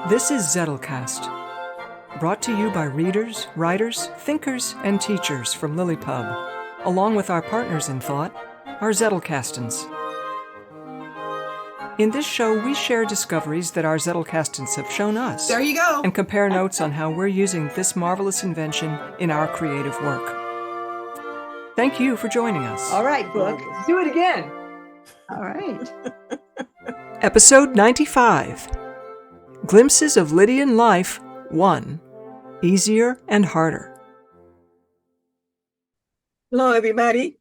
This is Zettelcast, brought to you by readers, writers, thinkers, and teachers from LiLLiPub, along with our partners in thought, our Zettelcastans. In this show, we share discoveries that our Zettelcastans have shown us. There you go. And compare notes on how we're using this marvelous invention in our creative work. Thank you for joining us. All right, Brooke. Let's do it again. All right. Episode 95. Glimpses of Lydian Life 1. Easier and Harder. Hello, everybody.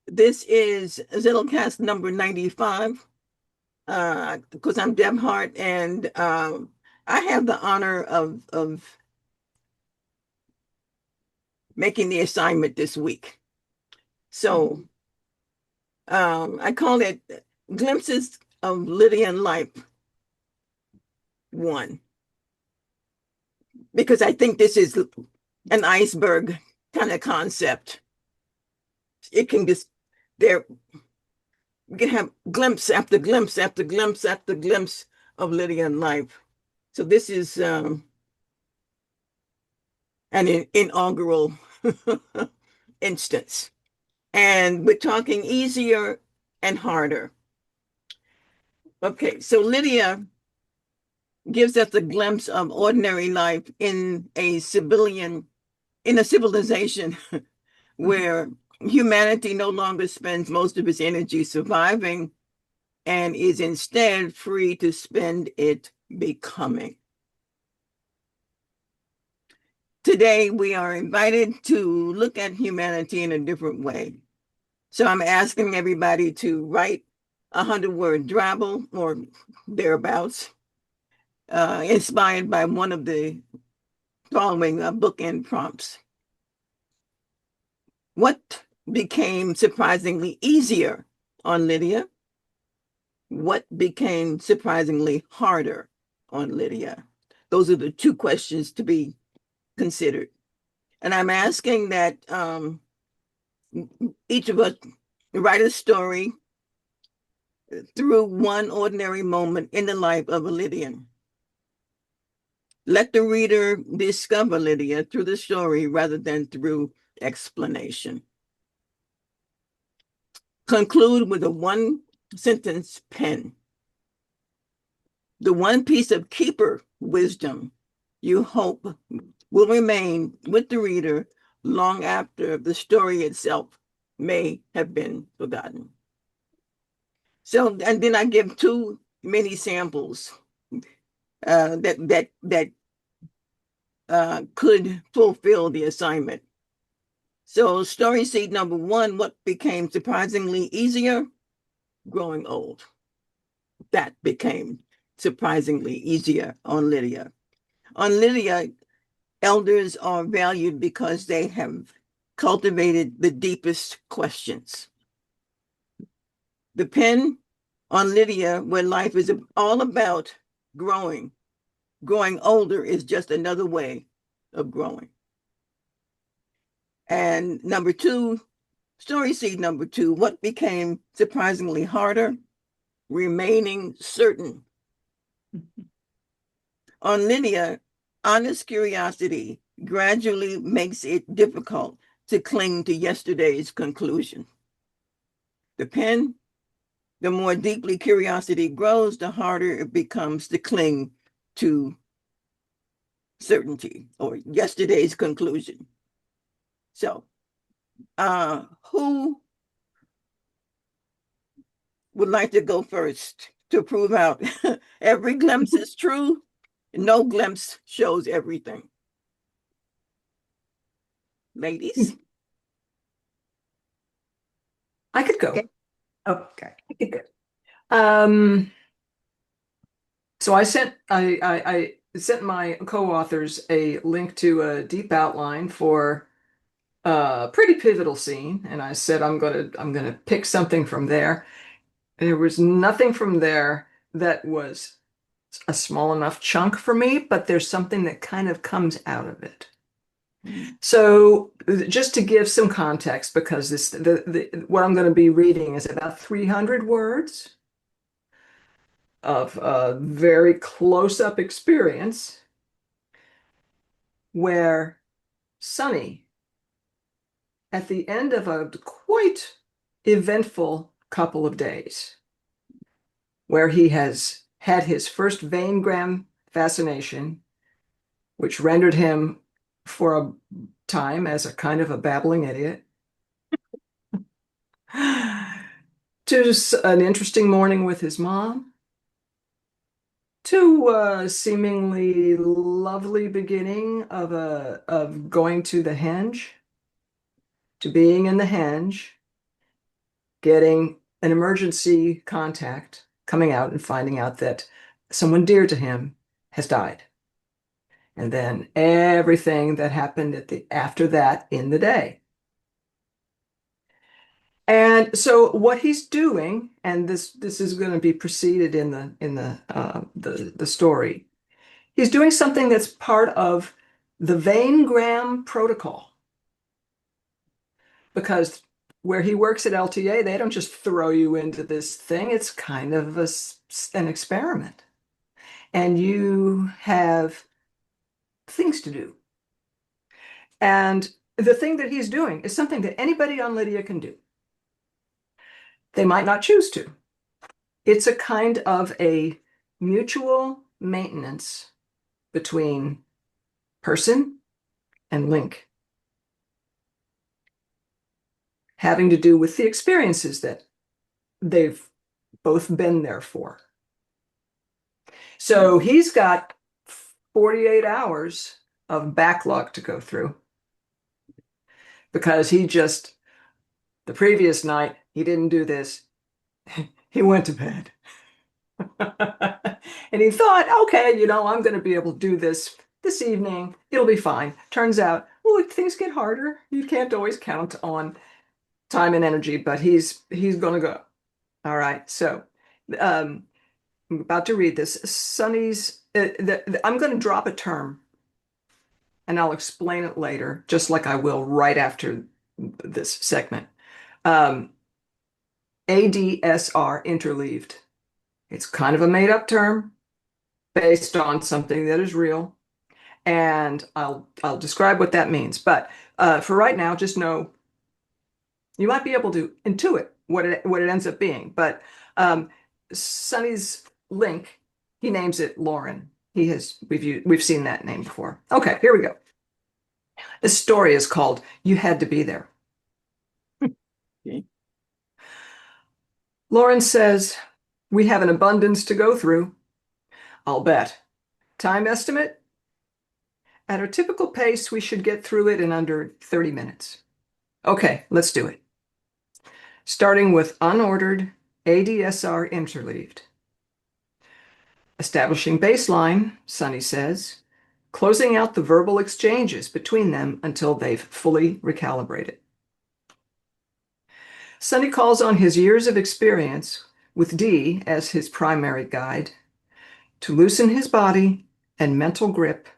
This is Zettelcast number 95. Because I'm Deb Hart, and I have the honor of making the assignment this week. So I call it Glimpses of Lydian Life 1, because I think this is an iceberg kind of concept. It can just, we can have glimpse after glimpse after glimpse after glimpse of Lydian life. So this is an inaugural instance. And we're talking easier and harder. Okay, so Lydia gives us a glimpse of ordinary life in a civilization where humanity no longer spends most of its energy surviving and is instead free to spend it becoming. Today, we are invited to look at humanity in a different way. So I'm asking everybody to write a 100-word drabble or thereabouts, inspired by one of the following bookend prompts. What became surprisingly easier on Lydia? What became surprisingly harder on Lydia? Those are the two questions to be considered. And I'm asking that each of us write a story through one ordinary moment in the life of a Lydian. Let the reader discover Lydia through the story rather than through explanation. Conclude with a one-sentence pen. The one piece of keeper wisdom you hope will remain with the reader long after the story itself may have been forgotten. So, and then I give two mini samples that could fulfill the assignment. So story seed number 1, what became surprisingly easier? Growing old. That became surprisingly easier on Lydia. On Lydia, elders are valued because they have cultivated the deepest questions. The pen on Lydia, where life is all about growing. Growing older is just another way of growing. And number 2, story seed number 2, what became surprisingly harder? Remaining certain. On Lydia, honest curiosity gradually makes it difficult to cling to yesterday's conclusion. The pen, the more deeply curiosity grows, the harder it becomes to cling to certainty or yesterday's conclusion. So, who would like to go first to prove out every glimpse is true? No glimpse shows everything. Ladies? I could go. Okay. Okay. I could go. So I sent my co-authors a link to a deep outline for a pretty pivotal scene, and I said I'm gonna pick something from there. There was nothing from there that was a small enough chunk for me, but there's something that kind of comes out of it. So just to give some context, because what I'm going to be reading is about 300 words. of a very close-up experience where Sonny, at the end of a quite eventful couple of days, where he has had his first vein-gram fascination, which rendered him for a time as a kind of a babbling idiot, to an interesting morning with his mom, to a seemingly lovely beginning of going to the henge, to being in the henge, getting an emergency contact, coming out and finding out that someone dear to him has died. And then everything that happened after that in the day. And so what he's doing, and this is going to be preceded in the story, he's doing something that's part of the vein-gram protocol. Because where he works at LTA, they don't just throw you into this thing. It's kind of an experiment. And you have things to do. And the thing that he's doing is something that anybody on Lydia can do. They might not choose to. It's a kind of a mutual maintenance between person and link, having to do with the experiences that they've both been there for. So he's got 48 hours of backlog to go through because the previous night, he didn't do this. He went to bed. And he thought, okay, I'm going to be able to do this evening. It'll be fine. Turns out, well, things get harder. You can't always count on time and energy, but he's going to go. All right. So I'm about to read this. Sonny's, I'm going to drop a term and I'll explain it later, just like I will right after this segment. ADSR, interleaved. It's kind of a made-up term based on something that is real, and I'll describe what that means. But for right now, just know you might be able to intuit what it ends up being. But Sonny's link, he names it Lauren. We've seen that name before. Okay, here we go. This story is called "You Had to Be There." Okay. Lauren says, "We have an abundance to go through. I'll bet. Time estimate? At our typical pace, we should get through it in under 30 minutes. Okay, let's do it. Starting with unordered ADSR interleaved. Establishing baseline," Sonny says, "closing out the verbal exchanges between them until they've fully recalibrated." Sonny calls on his years of experience, with D as his primary guide, to loosen his body and mental grip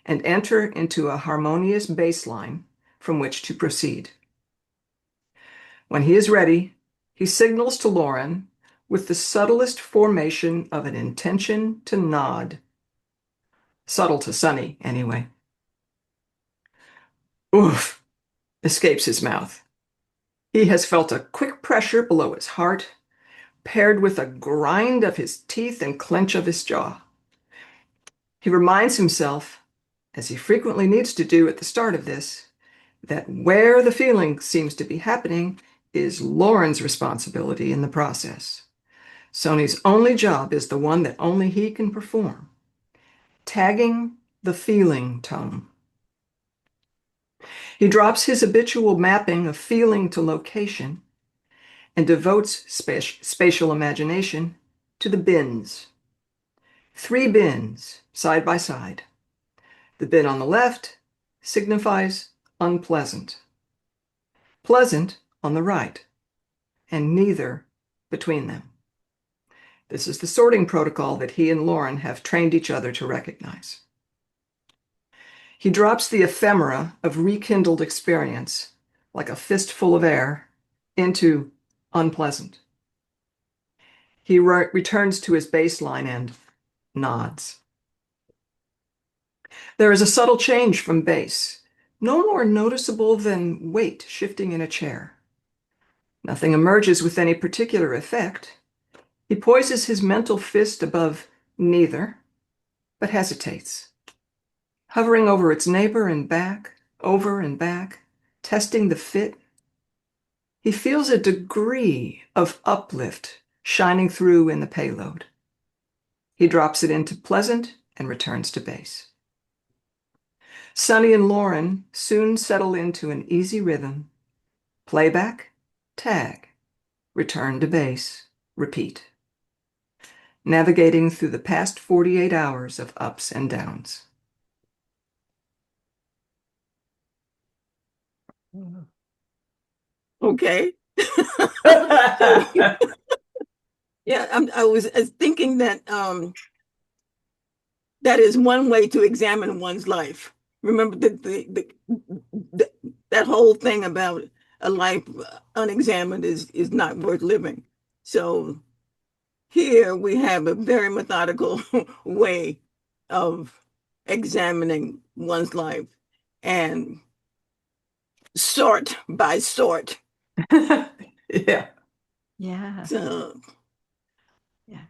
and enter into a harmonious baseline from which to proceed. When he is ready, he signals to Lauren with the subtlest formation of an intention to nod. Subtle to Sonny, anyway. "Oof," escapes his mouth. He has felt a quick pressure below his heart, paired with a grind of his teeth and clench of his jaw. He reminds himself, as he frequently needs to do at the start of this, that where the feeling seems to be happening is Lauren's responsibility in the process. Sonny's only job is the one that only he can perform, tagging the feeling tone. He drops his habitual mapping of feeling to location and devotes spatial imagination to the bins. 3 bins, side by side. The bin on the left signifies unpleasant. Pleasant on the right, and neither between them. This is the sorting protocol that he and Lauren have trained each other to recognize. He drops the ephemera of rekindled experience, like a fistful of air, into unpleasant. He returns to his baseline and nods. There is a subtle change from base, no more noticeable than weight shifting in a chair. Nothing emerges with any particular effect. He poises his mental fist above neither, but hesitates, hovering over its neighbor and back, over and back, testing the fit. He feels a degree of uplift shining through in the payload. He drops it into pleasant and returns to base. Sonny and Lauren soon settle into an easy rhythm. Playback, tag, return to base, repeat. Navigating through the past 48 hours of ups and downs. Okay. Yeah, I was thinking that that is one way to examine one's life. Remember that whole thing about a life unexamined is not worth living. So here we have a very methodical way of examining one's life and sort by sort. Yeah. Yeah. So, Yeah.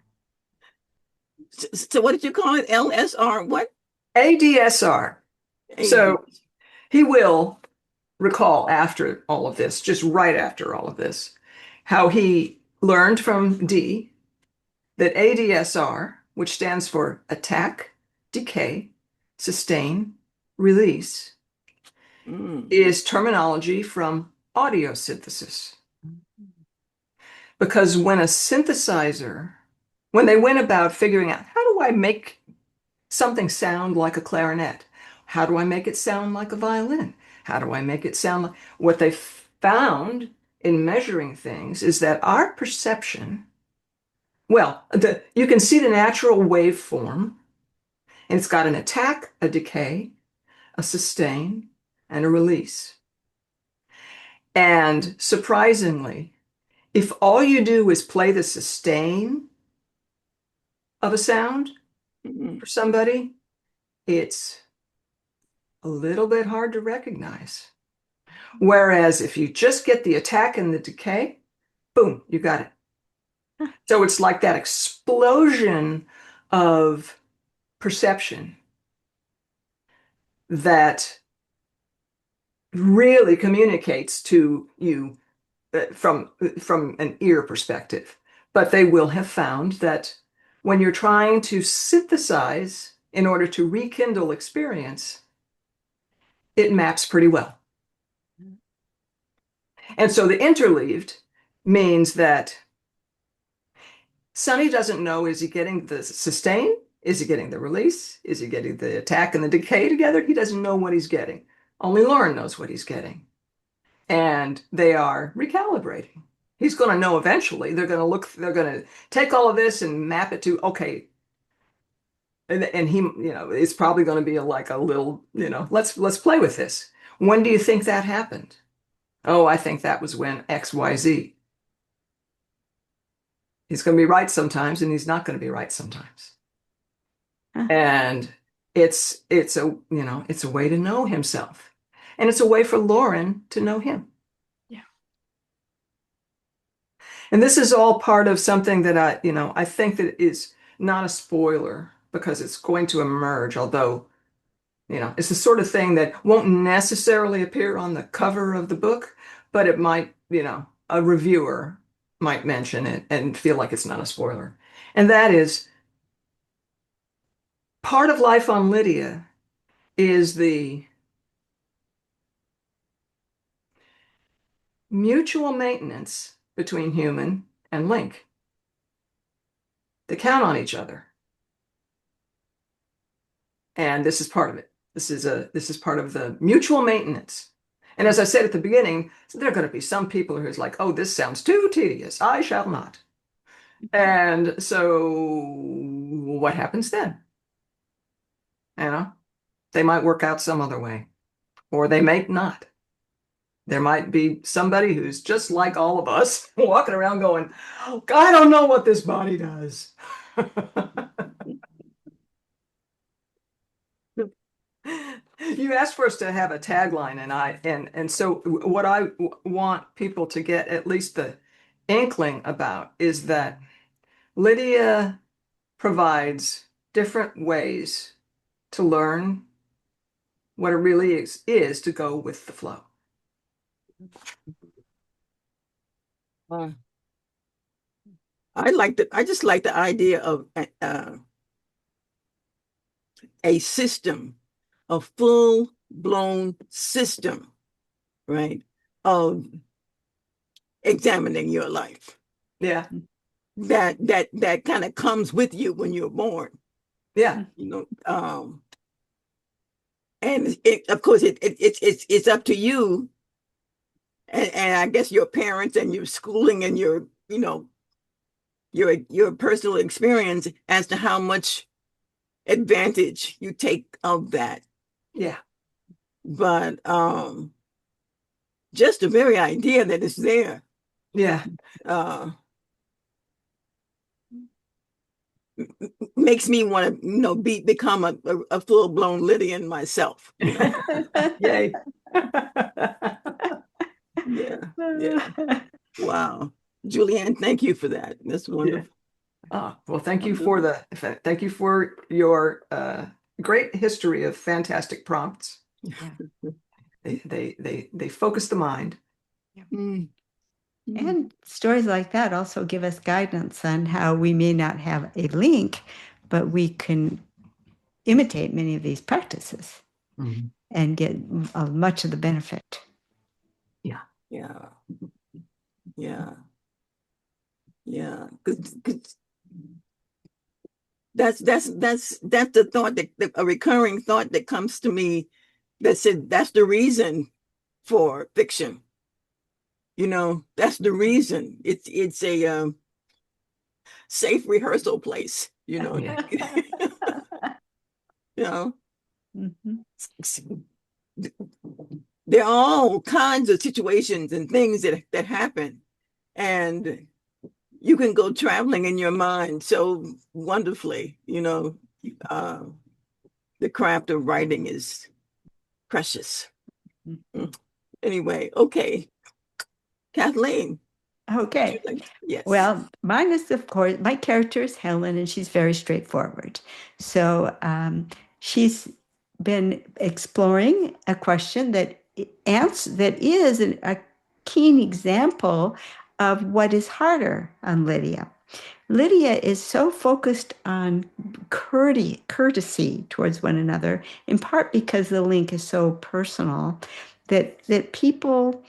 so what did you call it? LSR what? ADSR. So he will recall after all of this, just right after all of this, how he learned from D that ADSR, which stands for attack, decay, sustain, release, is terminology from audio synthesis. Because when a synthesizer, when they went about figuring out how do I make something sound like a clarinet? How do I make it sound like a violin? How do I make it sound like what they found in measuring things is that our perception, well, you can see the natural waveform, and it's got an attack, a decay, a sustain, and a release. And surprisingly, if all you do is play the sustain of a sound for somebody, it's a little bit hard to recognize. Whereas if you just get the attack and the decay, boom, you got it. So it's like that explosion of perception that really communicates to you from an ear perspective. But they will have found that when you're trying to synthesize in order to rekindle experience, it maps pretty well. And so the interleaved means that Sonny doesn't know, is he getting the sustain? Is he getting the release? Is he getting the attack and the decay together? He doesn't know what he's getting. Only Lauren knows what he's getting. And they are recalibrating. He's going to know eventually. They're going to take all of this and map it to, okay. And he, it's probably going to be like a little, let's play with this. When do you think that happened? Oh, I think that was when XYZ. He's going to be right sometimes, and he's not going to be right sometimes. And it's a way to know himself, and it's a way for Lauren to know him. Yeah. And this is all part of something that I think that is not a spoiler because it's going to emerge, although, it's the sort of thing that won't necessarily appear on the cover of the book, but it might, a reviewer might mention it and feel like it's not a spoiler. And that is part of life on Lydia is the mutual maintenance between human and Link. They count on each other. And this is part of it. This is part of the mutual maintenance. And as I said at the beginning, there are going to be some people who's like, oh, this sounds too tedious. I shall not. And so what happens then? They might work out some other way, or they may not. there might be somebody who's just like all of us, walking around going, "Oh, I don't know what this body does." You asked for us to have a tagline, and so what I want people to get at least the inkling about is that Lydia provides different ways to learn what it really is to go with the flow. Uh, I just like the idea of a system, a full-blown system, right, of examining your life. Yeah. That kind of comes with you when you're born. Yeah. And of course it's up to you, and I guess your parents and your schooling and your your personal experience as to how much advantage you take of that. Yeah. But just the very idea that it's there, Yeah. Makes me want to become a full-blown Lydian myself. Yay. Yeah. Wow. Julianne, thank you for that. That's wonderful. Well, thank you for your great history of fantastic prompts. They focus the mind. Mm. And stories like that also give us guidance on how we may not have a link, but we can imitate many of these practices and get much of the benefit. Yeah. That's the thought, that a recurring thought that comes to me, that said that's the reason for fiction. That's the reason. It's a safe rehearsal place. Yeah. There are all kinds of situations and things that happen, and you can go traveling in your mind so wonderfully. The craft of writing is precious. Anyway, okay. Kathleen. Okay. Yes. Well, mine is, of course, my character is Helen, and she's very straightforward. So she's been exploring a question that is a keen example of what is harder on Lydia. Lydia is so focused on courtesy towards one another, in part because the link is so personal, that people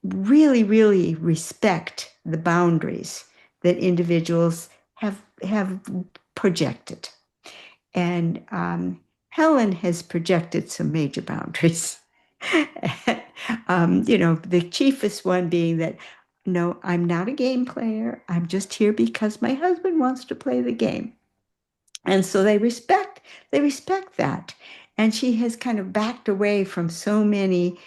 really, really respect the boundaries that individuals have projected. And Helen has projected some major boundaries. The chiefest one being that, no, I'm not a game player. I'm just here because my husband wants to play the game. And so they respect that. And she has kind of backed away from so many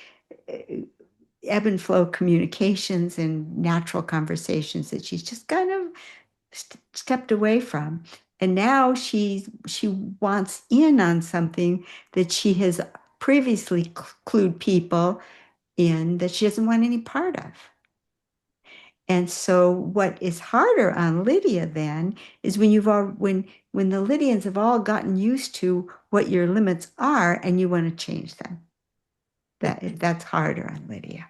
ebb and flow communications and natural conversations that she's just kind of stepped away from. And now she wants in on something that she has previously clued people in that she doesn't want any part of. And so what is harder on Lydia then is when when the Lydians have all gotten used to what your limits are and you want to change them. That's harder on Lydia.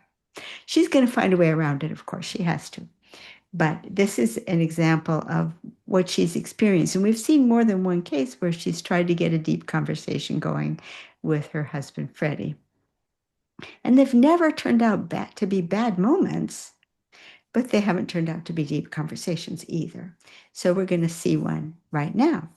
She's going to find a way around it, of course, she has to. But this is an example of what she's experienced. And we've seen more than one case where she's tried to get a deep conversation going with her husband, Freddie. And they've never turned out to be bad moments, but they haven't turned out to be deep conversations either. So we're going to see one right now.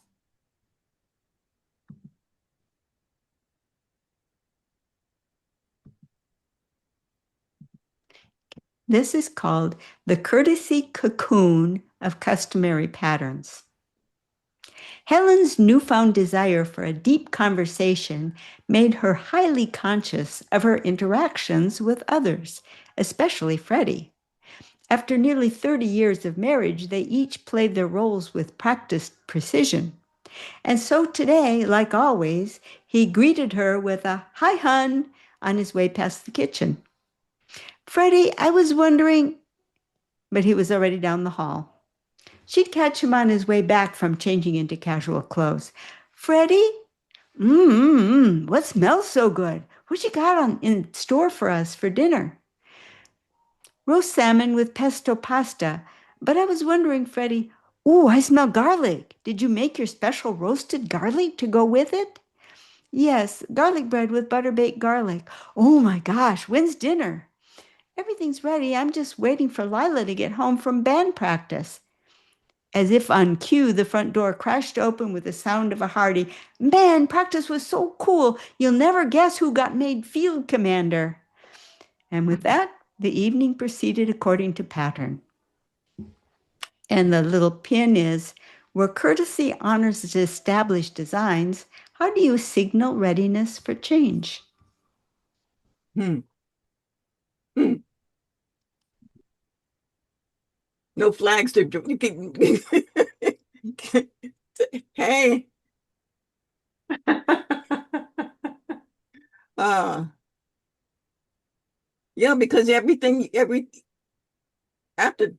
This is called the courtesy cocoon of customary patterns. Helen's newfound desire for a deep conversation made her highly conscious of her interactions with others, especially Freddie. After nearly 30 years of marriage, they each played their roles with practiced precision. And so today, like always, he greeted her with a "Hi, hun," on his way past the kitchen. "Freddie, I was wondering," but he was already down the hall. She'd catch him on his way back from changing into casual clothes. "Freddie, what smells so good? What you got in store for us for dinner?" "Roast salmon with pesto pasta. But I was wondering, Freddie, ooh, I smell garlic. Did you make your special roasted garlic to go with it?" "Yes, garlic bread with butter-baked garlic." "Oh my gosh, when's dinner?" "Everything's ready. I'm just waiting for Lila to get home from band practice." As if on cue, the front door crashed open with the sound of a hearty, "Man, practice was so cool. You'll never guess who got made field commander." And with that, the evening proceeded according to pattern. And the little pin is, where courtesy honors established designs, how do you signal readiness for change? Hmm. Hmm. No flags to hey. Yeah, because after,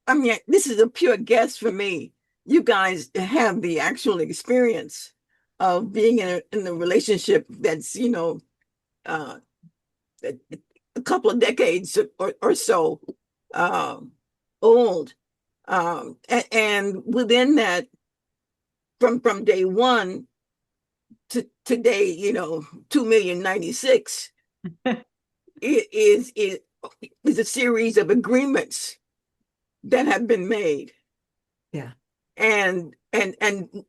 I mean, this is a pure guess for me. You guys have the actual experience of being in a relationship that's, uh, a couple of decades or so old. And within that, from day one to today, 2,000,096, it is a series of agreements that have been made. Yeah. And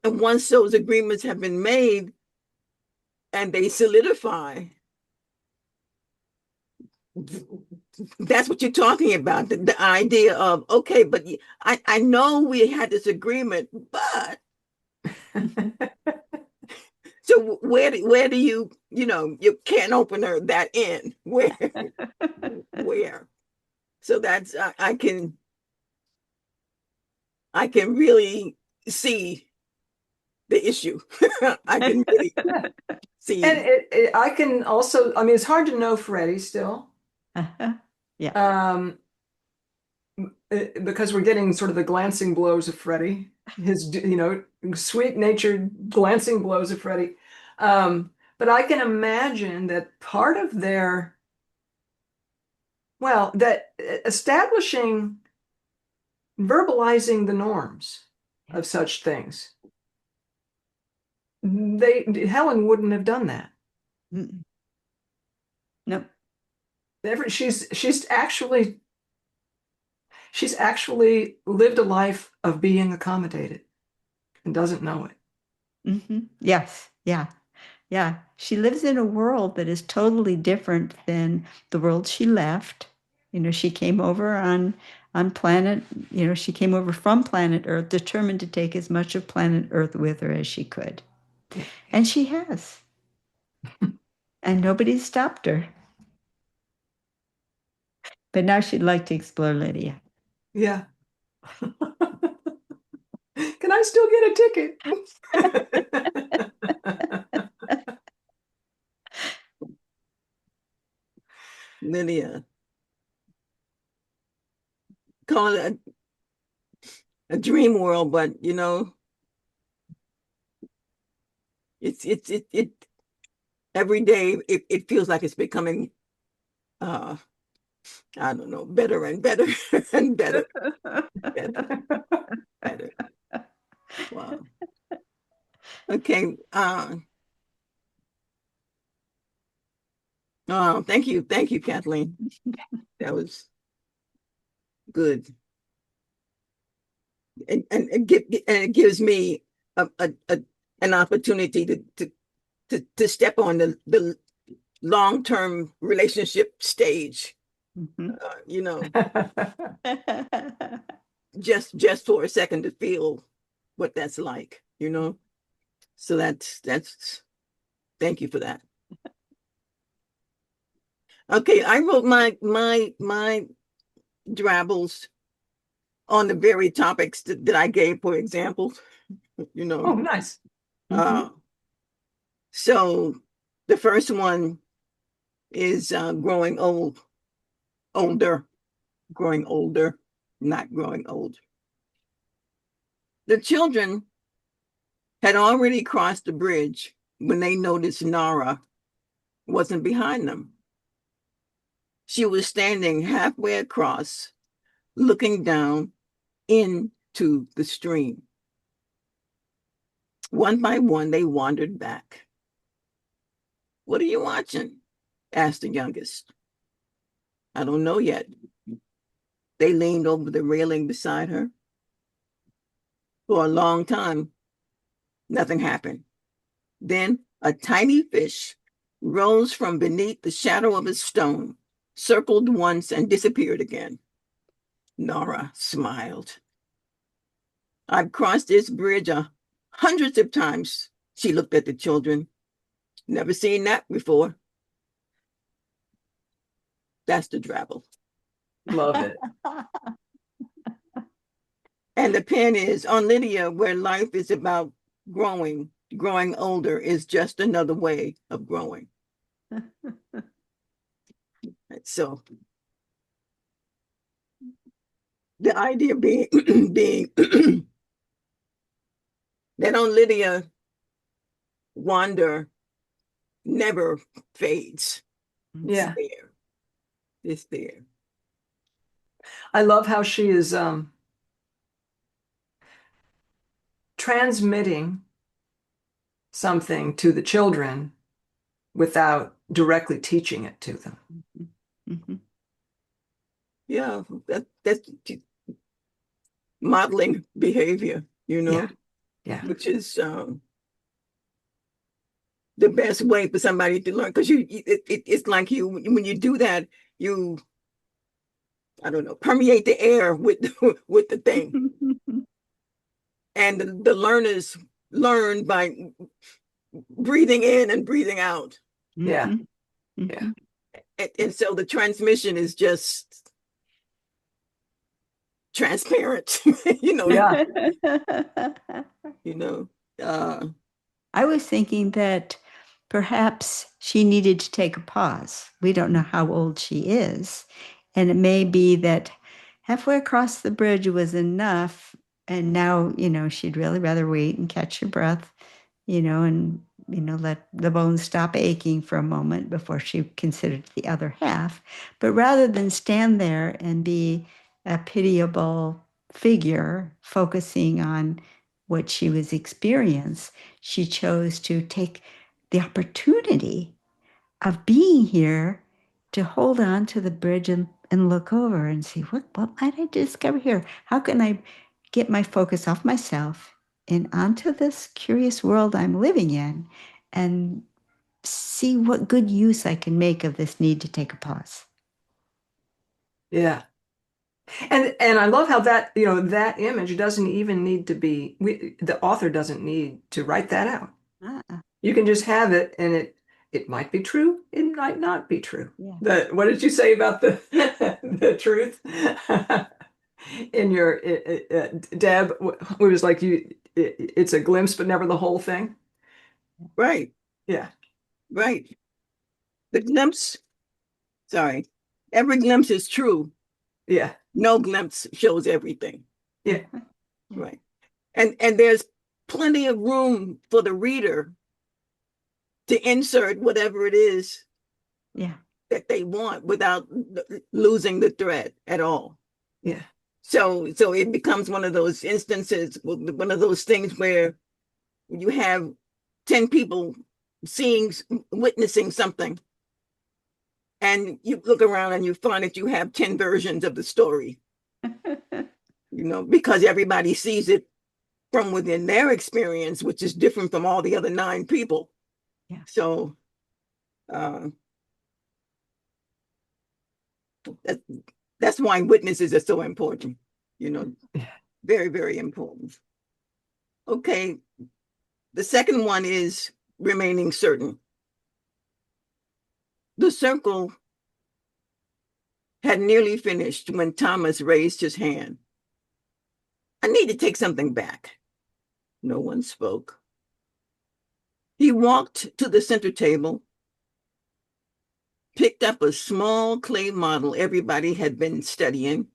once those agreements have been made and they solidify, that's what you're talking about. The idea of, okay, but I know we had this agreement, but so where do you can't opener that in where? So that's I can really see the issue. I can really see. And I can also, I mean, it's hard to know Freddie still. Yeah. Because we're getting sort of the glancing blows of Freddie, his, sweet-natured glancing blows of Freddie. But I can imagine that part of that establishing, verbalizing the norms of such things, Helen wouldn't have done that. No. She's actually lived a life of being accommodated and doesn't know it. Mm-hmm. Yes. Yeah. Yeah. She lives in a world that is totally different than the world she left. She came over on planet, she came over from planet Earth, determined to take as much of planet Earth with her as she could. And she has. And nobody stopped her. But now she'd like to explore Lydia. Yeah. Can I still get a ticket? Lydia, call it a dream world, but it every day it feels like it's becoming I don't know, better and better and better. Better. Wow. Okay. Thank you, Kathleen. That was good, and it gives me an opportunity to step on the long-term relationship stage. Mm-hmm. Just for a second to feel what that's like. you know. So that's thank you for that. Okay, I wrote my drabbles on the very topics that I gave, for example, you know. Oh, nice. So the first one is growing older, not growing old. The children had already crossed the bridge when they noticed Nara wasn't behind them. She was standing halfway across, looking down into the stream. One by one, they wandered back. "What are you watching?" asked the youngest. "I don't know yet." They leaned over the railing beside her. For a long time, nothing happened. Then a tiny fish rose from beneath the shadow of a stone, circled once, and disappeared again. Nara smiled. "I've crossed this bridge hundreds of times." She looked at the children. "Never seen that before." That's the drabble. Love it. And the pen is on Lydia, where life is about growing older is just another way of growing. So the idea being that on Lydia, wonder never fades. Yeah. It's there. I love how she is transmitting something to the children without directly teaching it to them. Yeah, that's modeling behavior, you know. Yeah. Which is the best way for somebody to learn, because it's like when you do that, you, I don't know, permeate the air with with the thing. And the learners learn by breathing in and breathing out. Yeah. Yeah. And so the transmission is just transparent, you know. Yeah. You know. I was thinking that perhaps she needed to take a pause. We don't know how old she is. And it may be that halfway across the bridge was enough. And now, she'd really rather wait and catch her breath, and, let the bones stop aching for a moment before she considered the other half. But rather than stand there and be a pitiable figure focusing on what she was experiencing, she chose to take the opportunity of being here to hold on to the bridge and look over and see what might I discover here? How can I get my focus off myself and onto this curious world I'm living in and see what good use I can make of this need to take a pause. Yeah. And I love how that, that image doesn't even need to be, the author doesn't need to write that out. You can just have it, and it might be true, it might not be true. Yeah. What did you say about the the truth? In your Deb, it was like it's a glimpse, but never the whole thing. Right. Yeah. Right. The glimpse, sorry, every glimpse is true. Yeah. No glimpse shows everything. Yeah. Right. And there's plenty of room for the reader to insert whatever it is that they want without losing the thread at all. Yeah. So it becomes one of those instances, one of those things where you have 10 people witnessing something, and you look around and you find that you have 10 versions of the story, because everybody sees it from within their experience, which is different from all the other 9 people. Yeah. So that's why witnesses are so important, very, very important. Okay, the second one is remaining certain. The circle had nearly finished when Thomas raised his hand. I need to take something back. No one spoke. He walked to the center table, picked up a small clay model everybody had been studying,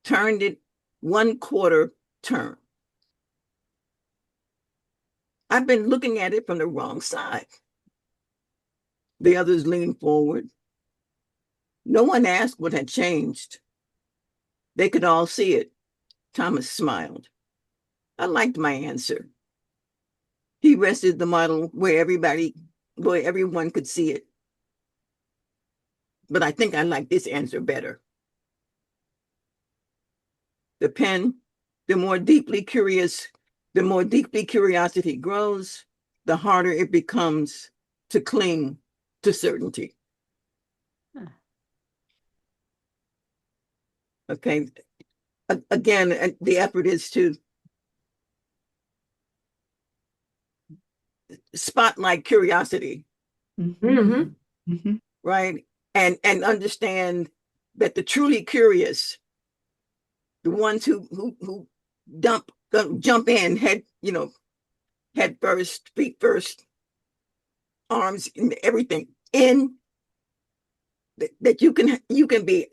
turned it 1/4 turn. I've been looking at it from the wrong side. The others leaned forward. No one asked what had changed. They could all see it. Thomas smiled. I liked my answer. He rested the model where everyone could see it. But I think I like this answer better. The pen, the more deeply curiosity grows, the harder it becomes to cling to certainty. Huh. Okay. Again, the effort is to spotlight curiosity, Mm-hmm. right? And understand that the truly curious, the ones who jump in head first, feet first, arms, everything in, that you can be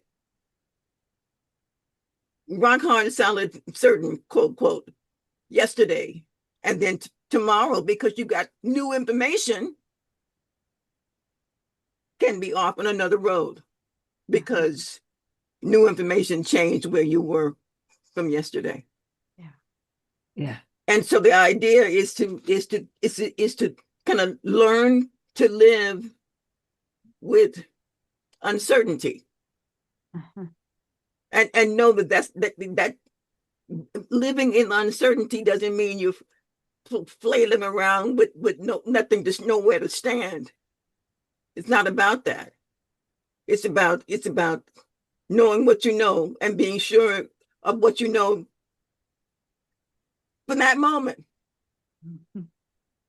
rock hard, solid, certain, quote, quote, yesterday, and then tomorrow, because you got new information, can be off on another road because new information changed where you were from yesterday. Yeah. And so the idea is to kind of learn to live with uncertainty, and know that living in uncertainty doesn't mean you're flailing around with nothing, just nowhere to stand. It's not about that. It's about knowing what you know and being sure of what you know for that moment.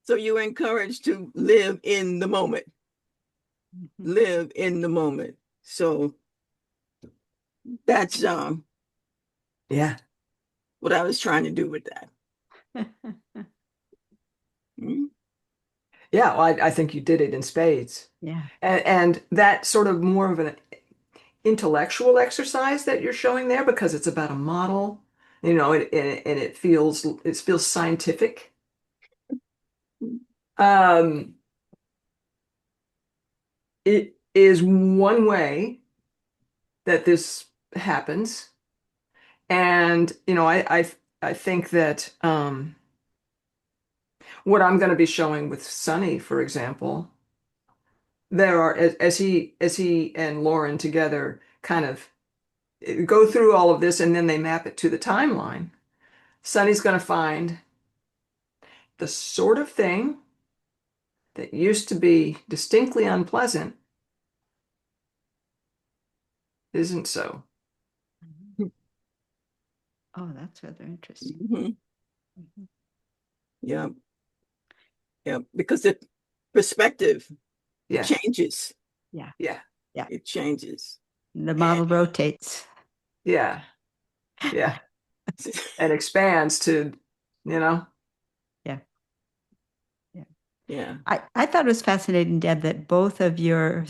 So you're encouraged to live in the moment. Live in the moment. So that's Yeah. what I was trying to do with that. Yeah. Well, I think you did it in spades. Yeah. And that sort of more of an intellectual exercise that you're showing there, because it's about a model, and it feels scientific. It is one way that this happens. And I think that what I'm going to be showing with Sunny, for example, there are, as he and Lauren together kind of go through all of this, and then they map it to the timeline. Sunny's going to find the sort of thing that used to be distinctly unpleasant isn't so. Oh, that's rather interesting. Mm-hmm. Yeah. Yeah, because the perspective changes. Yeah. It changes. The model rotates. Yeah. And expands to, Yeah. Yeah. I thought it was fascinating, Deb, that both of your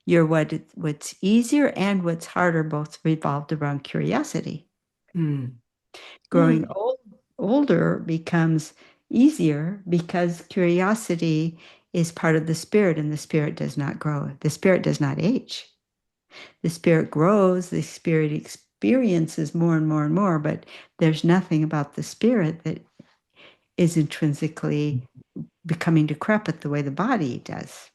what's easier and what's harder both revolved around curiosity. Growing older becomes easier because curiosity is part of the spirit, and the spirit does not grow. The spirit does not age. The spirit grows, the spirit experiences more and more and more, but there's nothing about the spirit that is intrinsically becoming decrepit the way the body does.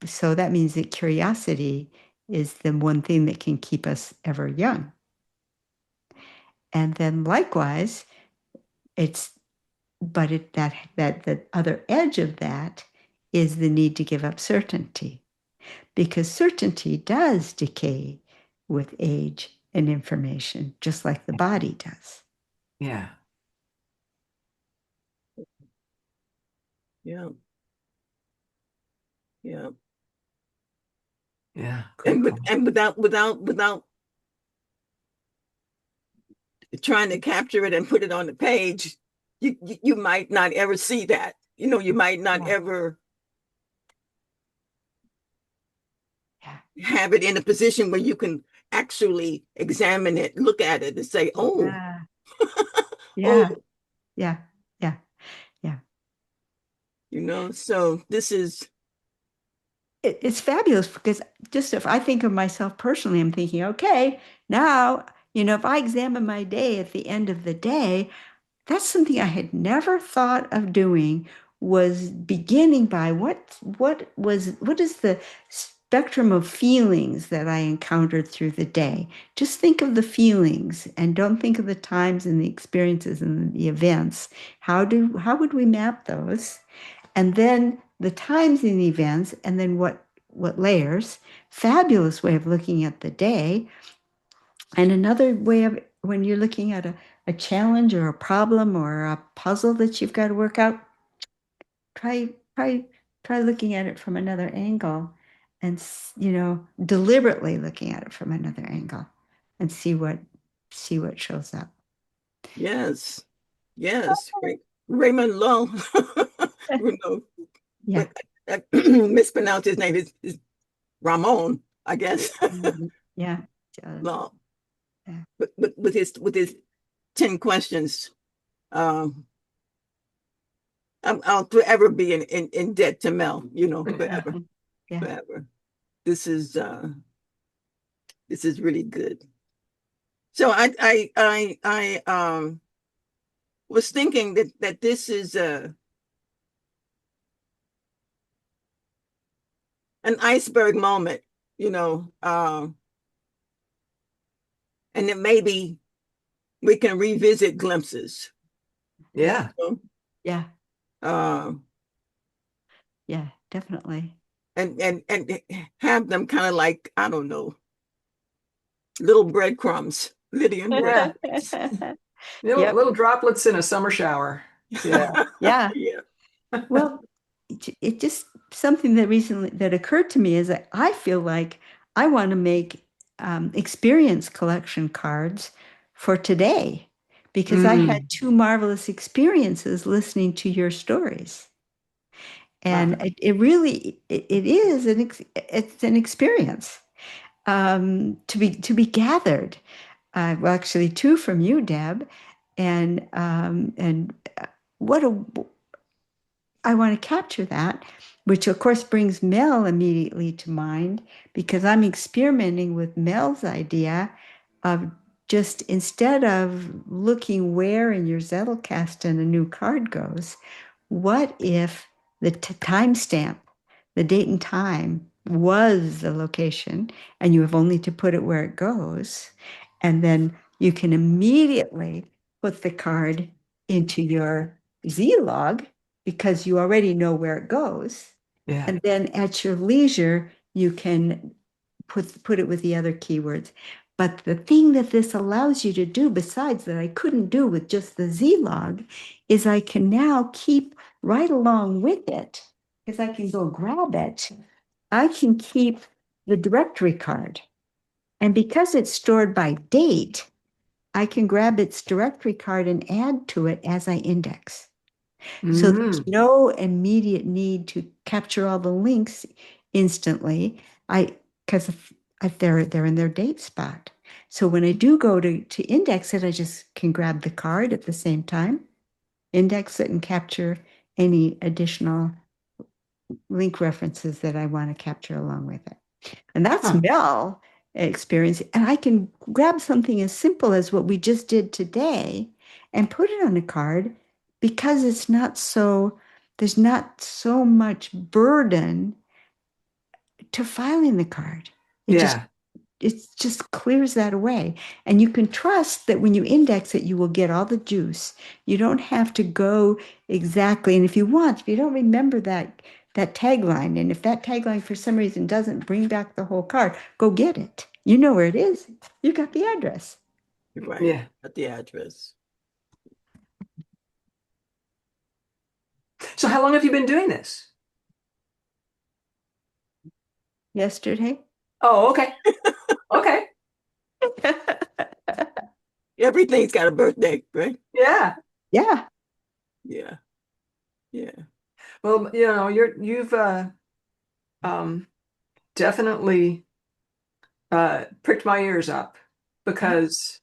So that means that curiosity is the one thing that can keep us ever young. And then likewise, that the other edge of that is the need to give up certainty, because certainty does decay with age and information, just like the body does. Yeah. Yeah. Yeah. Yeah. And Cool. without trying to capture it and put it on the page, you might not ever see that. You might not ever have it in a position where you can actually examine it, look at it, and say, "Oh, Yeah. oh," Yeah. Yeah. So this is, It's fabulous because just if I think of myself personally, I'm thinking, okay, now, if I examine my day at the end of the day, that's something I had never thought of doing, was beginning by what is the spectrum of feelings that I encountered through the day. Just think of the feelings and don't think of the times and the experiences and the events. How would we map those? And then the times in the events, and then what layers. Fabulous way of looking at the day. And another way of, when you're looking at a challenge or a problem or a puzzle that you've got to work out, try looking at it from another angle, and deliberately looking at it from another angle, and see what shows up. yes, Raymond Lull. Yeah. But mispronounced his name. Is Ramon, I guess. Yeah. Lull. Yeah. But with his 10 questions, I'll forever be in debt to Mel. Forever, Yeah. forever. This is really good. So I was thinking that this is an iceberg moment, and that maybe we can revisit glimpses. Yeah. Yeah. Um, Yeah, definitely. and have them kind of like, I don't know, little breadcrumbs, Lydian Yeah. breadcrumbs. Yep. Little droplets in a summer shower. Yeah. Yeah. Yeah. Well, it just something that recently that occurred to me is that I feel like I want to make experience collection cards for today, because I had two marvelous experiences listening to your stories. And Wow. it really it is it's an experience to be gathered. Well, actually, two from you, Deb, and what a I want to capture that, which of course brings Mel immediately to mind, because I'm experimenting with Mel's idea of, just instead of looking where in your Zettelcast and a new card goes, what if the timestamp, the date and time, was the location, and you have only to put it where it goes, and then you can immediately put the card into your Z log because you already know where it goes. Yeah. And then at your leisure, you can put it with the other keywords. But the thing that this allows you to do, besides that I couldn't do with just the Z log, is I can now keep right along with it, because I can go grab it. I can keep the directory card. And because it's stored by date, I can grab its directory card and add to it as I index. So there's no immediate need to capture all the links instantly. Because they're in their date spot. So when I do go to index it, I just can grab the card at the same time, index it, and capture any additional link references that I want to capture along with it. And that's Mel experience. And I can grab something as simple as what we just did today and put it on a card, because there's not so much burden to filing the card. It just clears that away. And you can trust that when you index it, you will get all the juice. You don't have to go exactly. And if you don't remember that tagline, and if that tagline for some reason doesn't bring back the whole card, go get it. You know where it is. You got the address. Right. Yeah. At the address. So how long have you been doing this? Yesterday. Oh, okay. Okay. Everything's got a birthday, right? Yeah. Yeah. Yeah. Yeah. Well, you've definitely pricked my ears up, because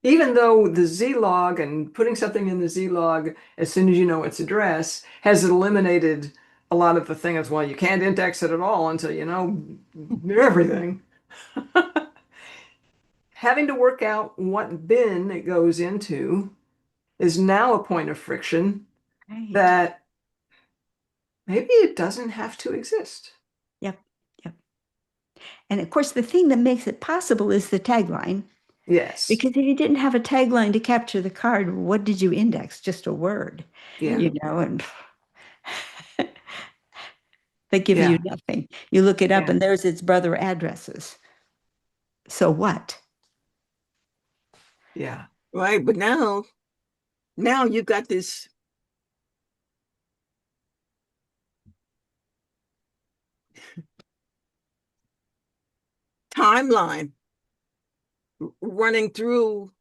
even though the Z log and putting something in the Z log as soon as you know its address has eliminated a lot of the things, well, you can't index it at all until you know everything. Having to work out what bin it goes into is now a point of friction Right. that maybe it doesn't have to exist. Yep. Yep. And of course, the thing that makes it possible is the tagline. Yes. Because if you didn't have a tagline to capture the card, what did you index? Just a word, Yeah. and they give Yeah. you nothing. You look it up Yeah. and there's its brother addresses. So what? Yeah. Right. But now you've got this timeline running through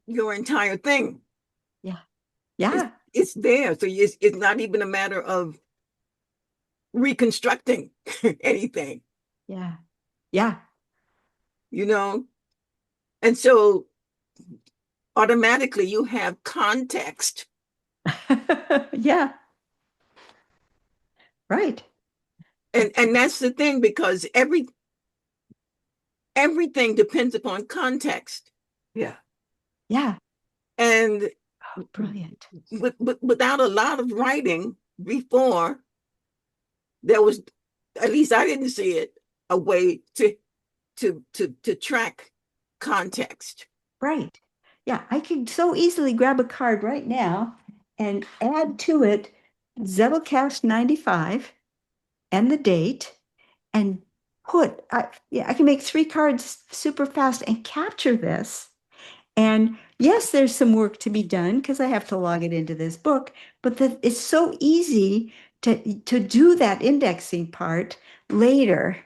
your entire thing. Yeah. Yeah. It's there. So it's not even a matter of reconstructing anything, Yeah. Yeah. And so automatically you have context. Yeah. Right. And that's the thing, because everything depends upon context. Yeah. Yeah. And Oh, brilliant. without a lot of writing before, there was, at least I didn't see it, a way to track context. Right. Yeah. I could so easily grab a card right now and add to it Zettelcast 95 and the date and I can make 3 cards super fast and capture this. And yes, there's some work to be done because I have to log it into this book, but it's so easy to do that indexing part later,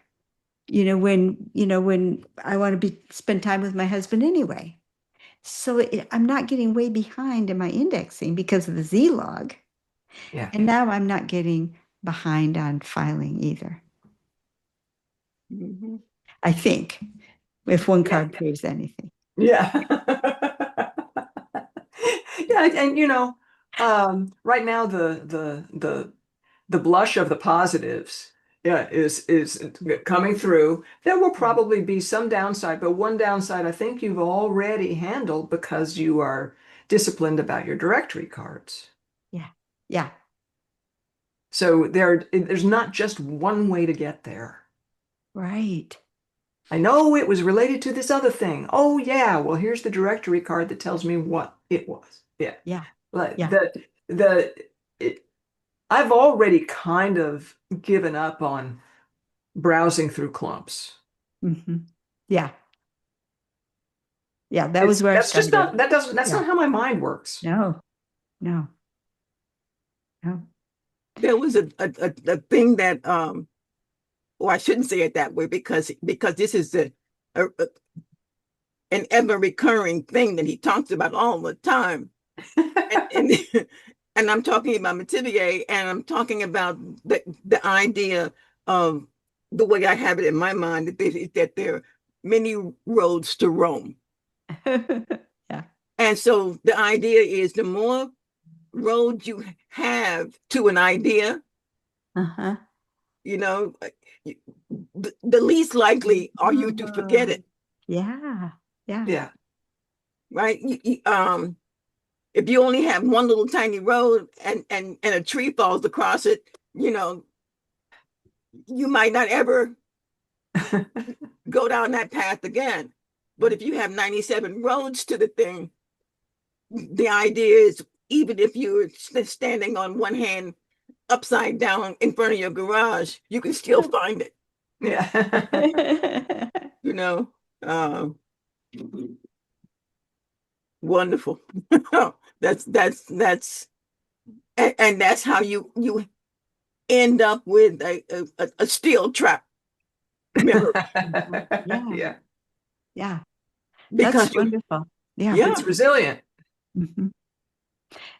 when I want to spend time with my husband anyway. So I'm not getting way behind in my indexing because of the Z log. Yeah. And now I'm not getting behind on filing either. Mm-hmm. I think, if one card proves anything. Yeah. Yeah, and right now the blush of the positives, yeah, is coming through. There will probably be some downside, but one downside I think you've already handled because you are disciplined about your directory cards. Yeah. Yeah. So there's not just one way to get there. Right. I know it was related to this other thing. Oh yeah, well here's the directory card that tells me what it was. Yeah. Yeah. Like Yeah. I've already kind of given up on browsing through clumps. Mm-hmm. Yeah. Yeah. That was where I That's just started. that's Yeah. not how my mind works. No. No. No. There was a thing that or I shouldn't say it that way, because this is a an ever recurring thing that he talks about all the time. and and I'm talking about Mativier, and I'm talking about the idea of the way I have it in my mind, that there are many roads to Rome. Yeah. And so the idea is, the more roads you have to an idea, Uh-huh. the least likely are you to forget it. Yeah. Yeah. Yeah. Right? If you only have one little tiny road and a tree falls across it, you might not ever go down that path again. But if you have 97 roads to the thing, the idea is, even if you're standing on one hand upside down in front of your garage, you can still find it. Yeah. Um, wonderful. That's And that's how you end up with a steel trap memory. Yeah. Yeah. Because That's wonderful. Yeah. yeah. It's resilient. Mhm.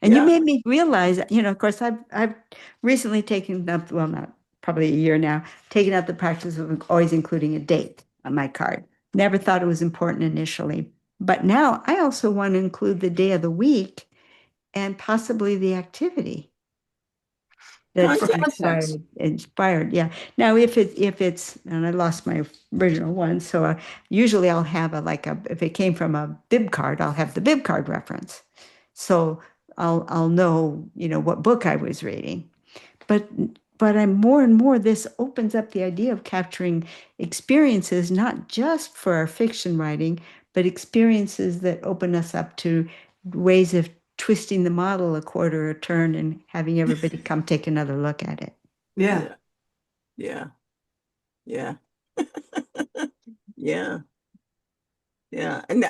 And you Yeah. made me realize, of course, I've recently taken up, well, not probably a year now, taken up the practice of always including a date on my card. Never thought it was important initially, but now I also want to include the day of the week and possibly the activity that's Context. inspired. Yeah. Now, if it's, and I lost my original one, so usually I'll have if it came from a bib card, I'll have the bib card reference. So I'll know, what book I was reading. But I'm more and more, this opens up the idea of capturing experiences, not just for our fiction writing, but experiences that open us up to ways of twisting the model a quarter or a turn and having everybody come take another look at it. Yeah. Yeah. Yeah. Yeah. Yeah. And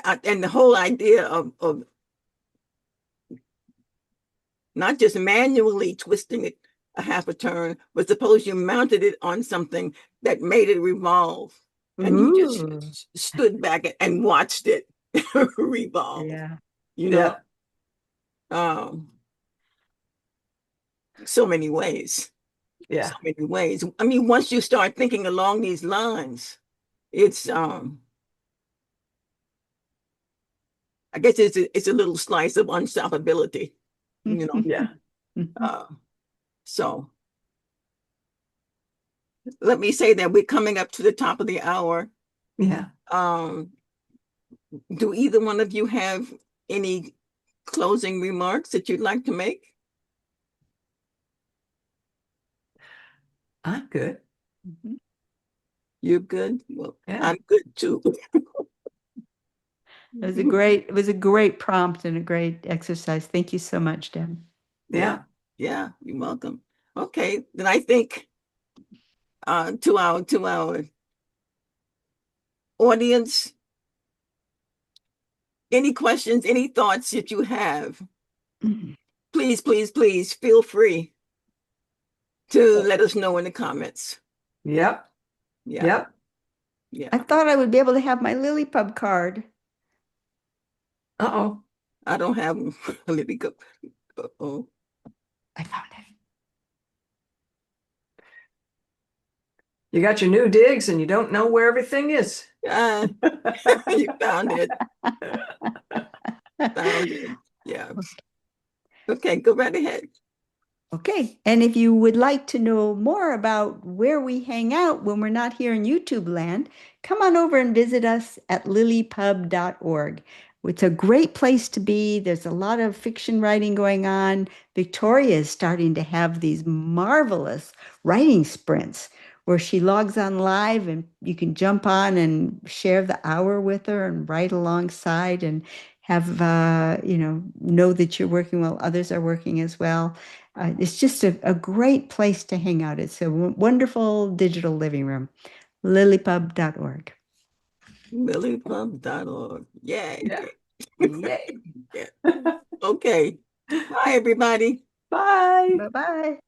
the whole idea of not just manually twisting it a half a turn, but suppose you mounted it on something that made it revolve, and you Ooh. just stood back and watched it revolve. Yeah. You know, Yeah. so many ways. Yeah. So many ways. I mean, once you start thinking along these lines, it's I guess it's a little slice of unstoppability, you know. Yeah. Uh, so let me say that we're coming up to the top of the hour. Yeah. Do either one of you have any closing remarks that you'd like to make? I'm good. Mhm. You're good? Well, Yeah. I'm good too. It was a great prompt and a great exercise. Thank you so much, Deb. Yeah. Yeah, you're welcome. Okay, then I think to our audience, any questions, any thoughts that you have, Mhm. please, please, please feel free to let us know in the comments. Yep. Yeah, Yep. yeah. I thought I would be able to have my LiLLiPub card. Uh-oh. I don't have a Libby cup. Uh-oh. I found it. You got your new digs and you don't know where everything is. You found it. Found it. Yeah. Okay, go right ahead. Okay, and if you would like to know more about where we hang out when we're not here in YouTube land, come on over and visit us at lillipub.org. It's a great place to be. There's a lot of fiction writing going on. Victoria is starting to have these marvelous writing sprints where she logs on live and you can jump on and share the hour with her and write alongside and have, know that you're working while others are working as well. It's just a great place to hang out. It's a wonderful digital living room. LiLLiPub.org. LiLLiPub.org. Yay. Yeah. Yay. Yeah. Okay. Bye, everybody. Bye. Bye-bye.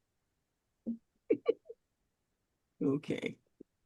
Okay.